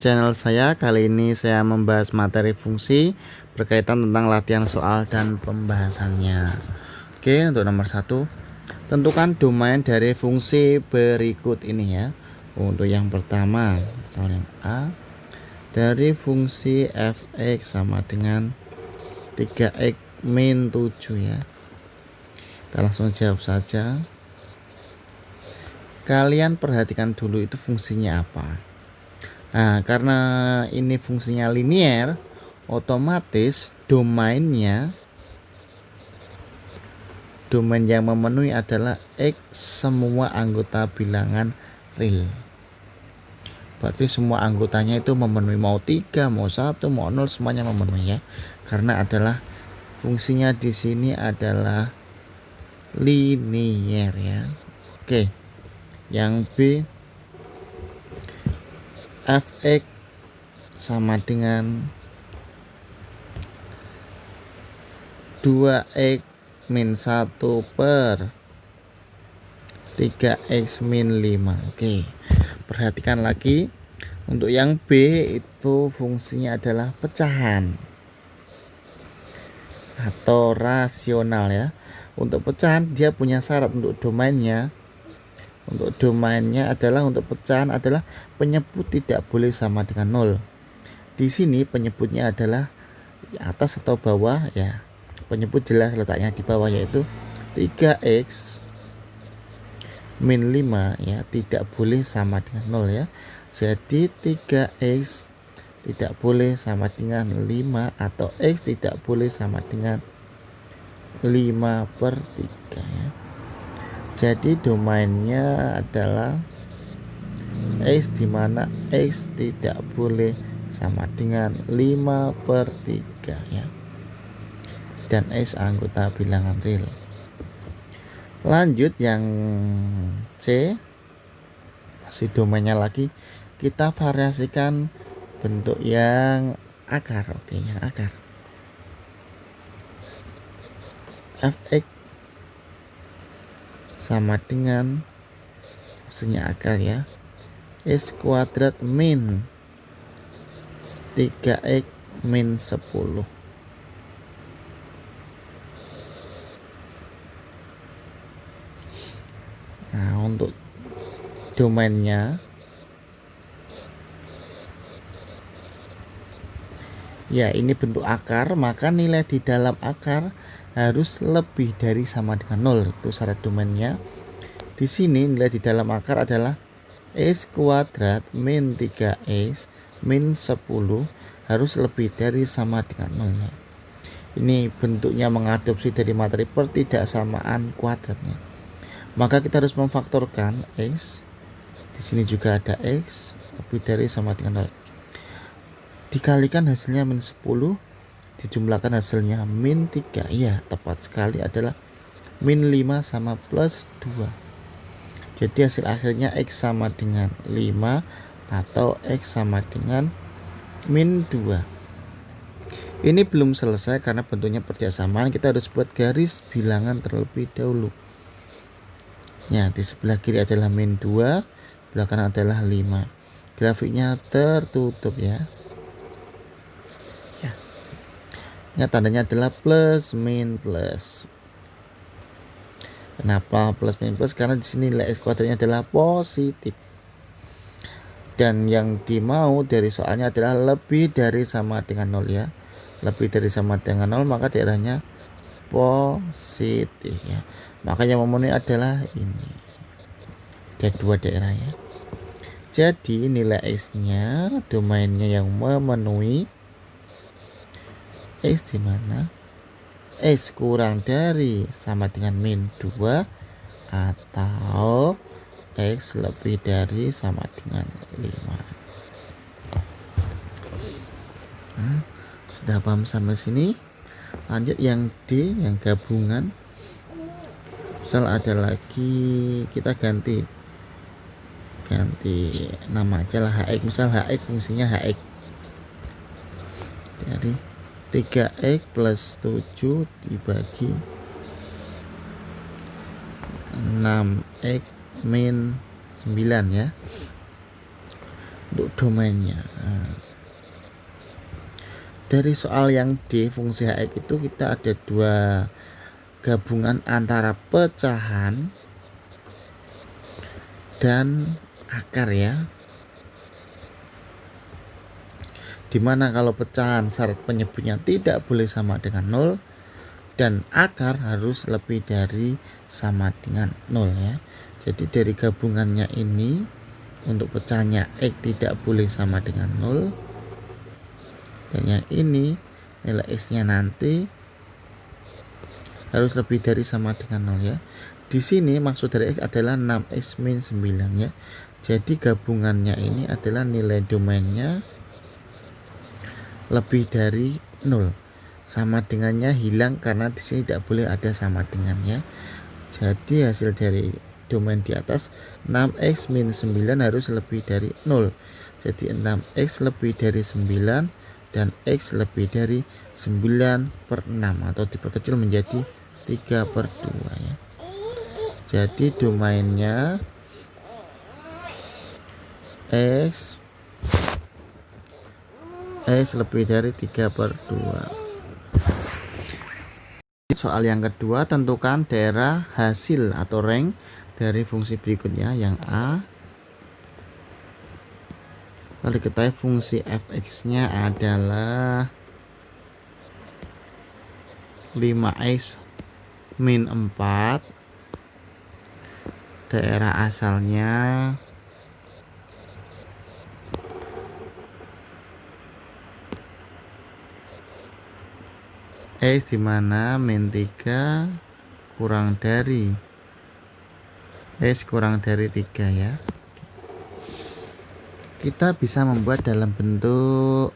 Channel saya. Kali ini saya membahas materi fungsi berkaitan tentang latihan soal dan pembahasannya. Oke, untuk nomor 1, tentukan domain dari fungsi berikut ini ya. Untuk yang pertama, soal yang A, dari fungsi fx sama dengan 3x min 7 ya. Kita langsung jawab saja. Kalian perhatikan dulu itu fungsinya apa. Nah, karena ini fungsinya linier, otomatis domain yang memenuhi adalah X semua anggota bilangan real. Berarti semua anggotanya itu memenuhi, mau 3, mau 1, mau 0, semuanya memenuhi ya. Karena adalah fungsinya di sini adalah linier ya. Oke. Yang B, fx sama dengan 2x min 1 per 3x min 5. Oke, perhatikan lagi. Untuk yang B itu fungsinya adalah pecahan atau rasional ya. Untuk pecahan dia punya syarat untuk domainnya. Untuk domainnya adalah, untuk pecahan adalah penyebut tidak boleh sama dengan 0. Di sini penyebutnya adalah di atas atau bawah ya. Penyebut jelas letaknya di bawah, yaitu 3x min 5 ya, tidak boleh sama dengan 0 ya. Jadi 3x tidak boleh sama dengan 5 atau x tidak boleh sama dengan 5/3 ya. Jadi domainnya adalah x, dimana x tidak boleh sama dengan 5/3 ya, dan x anggota bilangan real. Lanjut yang C, masih domainnya lagi, kita variasikan bentuk yang akar. Oke, yang akar. Fx sama dengan fungsinya akar ya, x kuadrat min 3x min 10. Nah, untuk domainnya ya, ini bentuk akar, maka nilai di dalam akar harus lebih dari sama dengan 0. Itu syarat domainnya. Di sini nilai di dalam akar adalah x kuadrat min 3x min 10 harus lebih dari sama dengan 0 ya. Ini bentuknya mengadopsi dari materi pertidaksamaan kuadratnya. Maka kita harus memfaktorkan x. Di sini juga ada x lebih dari sama dengan 0. Dikalikan hasilnya min 10, dijumlahkan hasilnya min 3. Iya, tepat sekali adalah min 5 sama plus 2. Jadi hasil akhirnya x sama dengan 5 atau x sama dengan min 2. Ini belum selesai karena bentuknya pertidaksamaan. Kita harus buat garis bilangan terlebih dahulu. Ya, di sebelah kiri adalah min 2, belakang adalah 5. Grafiknya tertutup ya. Ya, tandanya adalah plus min plus. Kenapa plus min plus? Karena di sini nilai x kuadratnya adalah positif. Dan yang dimau dari soalnya adalah lebih dari sama dengan 0 ya. Lebih dari sama dengan 0, maka daerahnya positif ya. Maka yang memenuhi adalah ini. Ada dua daerah ya. Jadi nilai x-nya, domainnya yang memenuhi x, dimana x kurang dari sama dengan min 2 atau x lebih dari sama dengan 5. Nah, sudah paham sampai sini? Lanjut yang D, yang gabungan. Misal ada lagi, kita ganti nama aja lah, hx. Misal hx fungsinya hx dari 3x plus 7 dibagi 6x min 9 ya. untuk domainnya. Nah, dari soal yang D fungsi hx itu kita ada dua gabungan antara pecahan dan akar ya, dimana kalau pecahan syarat penyebutnya tidak boleh sama dengan 0 dan akar harus lebih dari sama dengan 0 ya. Jadi dari gabungannya ini untuk pecahnya x tidak boleh sama dengan 0, dan yang ini nilai x nya nanti harus lebih dari sama dengan 0 ya. Di sini maksud dari x adalah 6x min 9 ya. Jadi gabungannya ini adalah nilai domainnya lebih dari 0. Sama dengannya hilang karena di sini tidak boleh ada sama dengan ya. Jadi hasil dari domain di atas 6x min 9 harus lebih dari 0. Jadi 6x lebih dari 9 dan x lebih dari 9/6 atau diperkecil menjadi 3/2 ya. Jadi domainnya x lebih dari 3/2. Soal yang kedua, tentukan daerah hasil atau rank dari fungsi berikutnya. Yang A, kita ketahui fungsi fx nya adalah 5x min 4, daerah asalnya x dimana min 3 kurang dari x kurang dari 3 ya. Kita bisa membuat dalam bentuk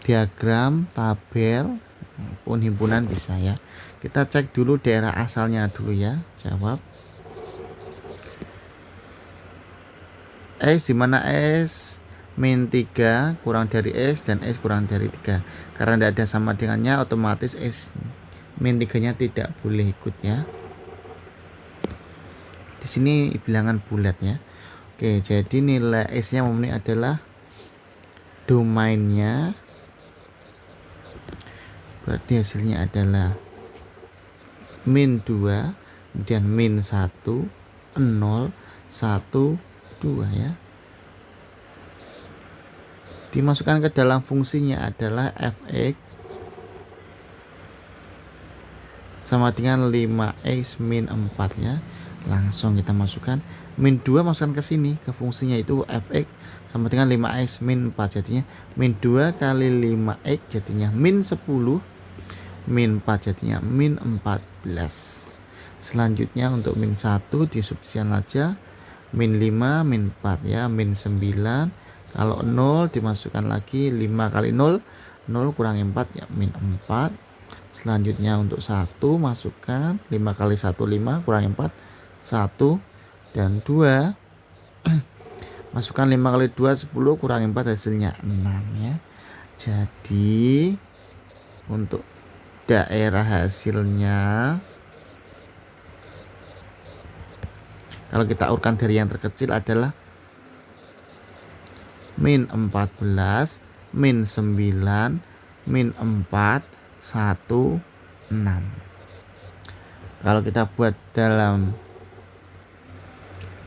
diagram, tabel, maupun himpunan bisa ya. Kita cek dulu daerah asalnya dulu ya. Jawab. X dimana x min 3 kurang dari x dan x kurang dari 3. Karena tidak ada sama dengannya, otomatis x min 3 nya tidak boleh ikut ya. Di sini bilangan bulat ya. Oke, jadi nilai x nya memenuhi adalah domainnya, berarti hasilnya adalah min 2, kemudian min 1, 0, 1, 2 ya. Dimasukkan ke dalam fungsinya adalah fx sama dengan 5x min 4 ya. Langsung kita masukkan min 2, masukkan ke sini ke fungsinya, itu fx sama dengan 5x min 4, jadinya min 2 kali 5x jadinya min 10, min 4 jadinya min 14. Selanjutnya untuk min 1 disubstitusikan aja, min 5 min 4 ya, min 9. Kalau 0 dimasukkan lagi 5 kali 0, 0 kurangi 4 ya min 4. Selanjutnya untuk 1 masukkan 5 kali 1 5 kurangi 4 1, dan 2 masukkan 5 kali 2 10 kurangi 4 hasilnya 6 ya. Jadi untuk daerah hasilnya, kalau kita urutkan dari yang terkecil adalah min 14, min 9, min 4, 1, 6. Kalau kita buat dalam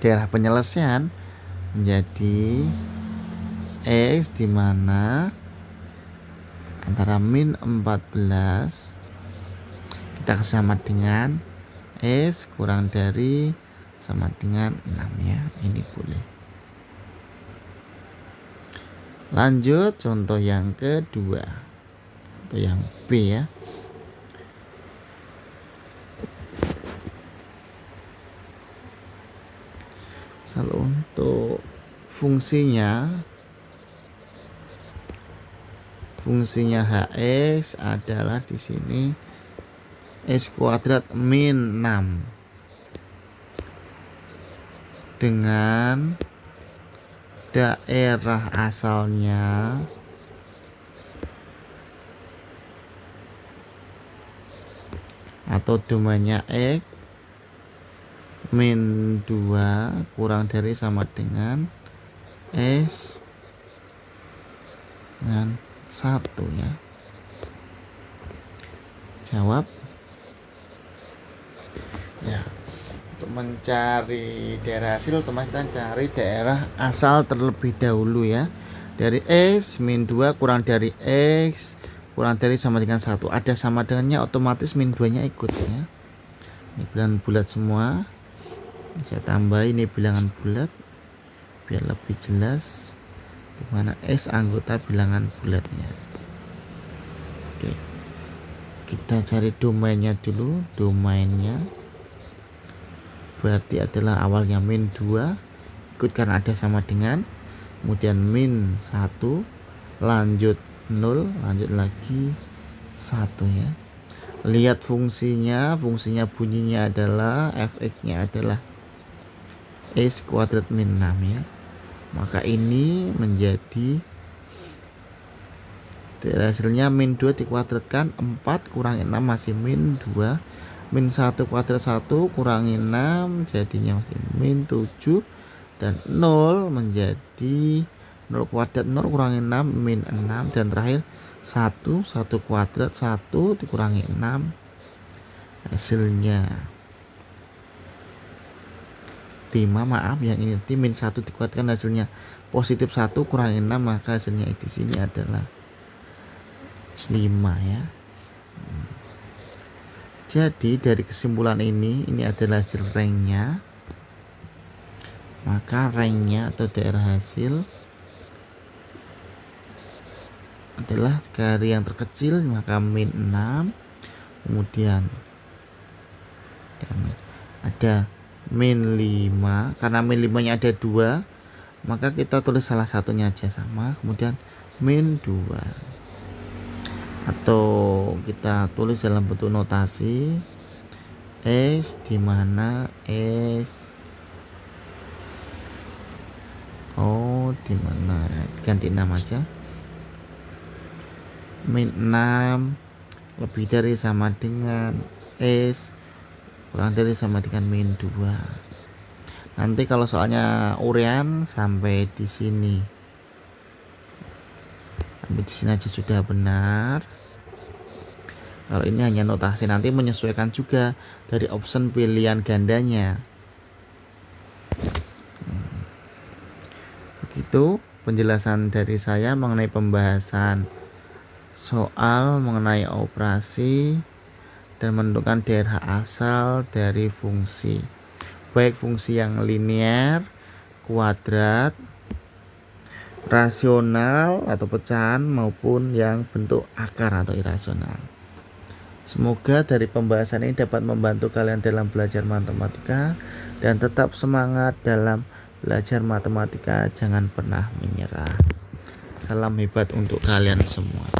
daerah penyelesaian menjadi x dimana antara min 14 kita sama dengan x kurang dari sama dengan 6 ya. Ini boleh. Lanjut contoh yang kedua, atau yang B ya. Kalau untuk fungsinya hx adalah di sini x kuadrat min 6 dengan daerah asalnya atau domainnya x min 2 kurang dari sama dengan S dengan 1 ya. Jawab. Ya, untuk mencari daerah hasil otomatis kita cari daerah asal terlebih dahulu ya. Dari X min 2 kurang dari X kurang dari sama dengan 1. Ada sama dengannya, otomatis min 2 nya ikut ya. Ini bilangan bulat semua. Saya tambah ini bilangan bulat biar lebih jelas dimana S anggota bilangan bulatnya. Oke, kita cari domainnya dulu. Domainnya berarti adalah awalnya min 2 ikut karena ada sama dengan, kemudian min 1 lanjut 0 lanjut lagi 1 ya. Lihat fungsinya bunyinya adalah fx nya adalah S kuadrat min 6 ya. Maka ini menjadi hasilnya min 2 dikuadratkan 4 kurangi 6 masih min 2, min 1 kuadrat 1 kurangi 6 jadinya masih min 7, dan 0 menjadi 0 kuadrat 0 kurangi 6 min 6, dan terakhir 1 kuadrat 1 dikurangi 6 hasilnya 5. Maaf yang ini nanti min 1 dikuatkan hasilnya positif 1 kurangi 6, maka hasilnya di sini adalah 5 ya. Jadi dari kesimpulan ini adalah hasil ranknya, maka ranknya atau daerah hasil adalah dari yang terkecil maka min 6, kemudian ada min 5, karena min 5 nya ada 2 maka kita tulis salah satunya aja sama, kemudian min 2, atau kita tulis dalam bentuk notasi S di mana S di mana ganti 6 aja, min 6 lebih dari sama dengan S kurang dari sama dengan min 2. Nanti kalau soalnya urean sampai di sini aja sudah benar. Kalau ini hanya notasi, nanti menyesuaikan juga dari option pilihan gandanya. Begitu penjelasan dari saya mengenai pembahasan soal mengenai operasi dan menentukan daerah asal dari fungsi, baik fungsi yang linear, kuadrat, rasional atau pecahan, maupun yang bentuk akar atau irasional. Semoga dari pembahasan ini dapat membantu kalian dalam belajar matematika, dan tetap semangat dalam belajar matematika, jangan pernah menyerah. Salam hebat untuk kalian semua.